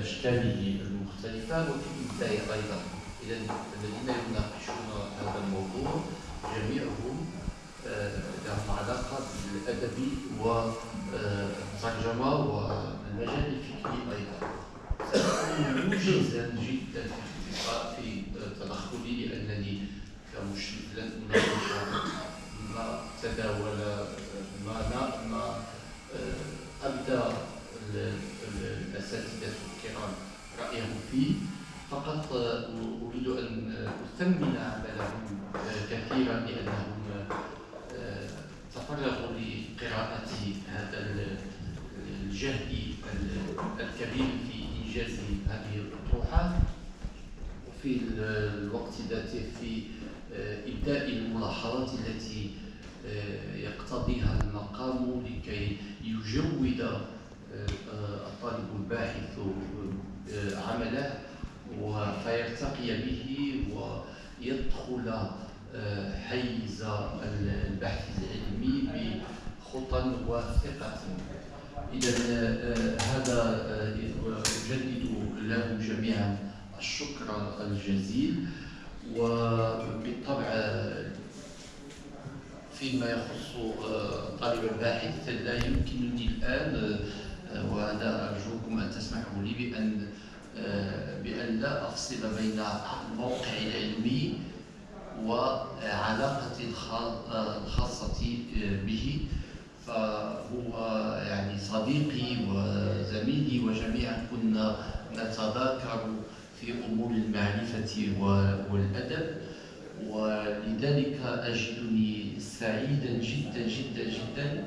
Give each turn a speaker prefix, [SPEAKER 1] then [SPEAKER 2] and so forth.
[SPEAKER 1] بأشكاله المختلفة وفي الإبداع أيضا. إذا الذين يناقشون هذا الموضوع جميعهم لهم علاقة بالأدب والترجمة والمجال الفكري أيضا. سأكون موجزا جدا في تدخلي لأنني كمشرف لن أناقش ما تداول ما أبدى الأساتذة الكرام رأيهم فيه، فقط أريد أن أثمن عملهم كثيرا لأنهم تفرغوا لقراءة هذا الجهد الكبير في إنجاز هذه الأطروحات، وفي الوقت ذاته في إبداء الملاحظات التي يقتضيها المقام لكي يجود الطالب الباحث عمله فيرتقي به ويدخل حيز البحث العلمي بخطى وثقة. إذا هذا أجدد لهم جميعا الشكر الجزيل، وبالطبع فيما يخص طالب الباحث لا يمكنني الآن، وهذا أرجوكم أن تسمحوا لي بأن لا أفصل بين الموقع العلمي وعلاقتي الخاصة به، فهو يعني صديقي وزميلي وجميعا كنا نتذاكر في أمور المعرفة والأدب، ولذلك أجدني سعيدا جدا جدا جدا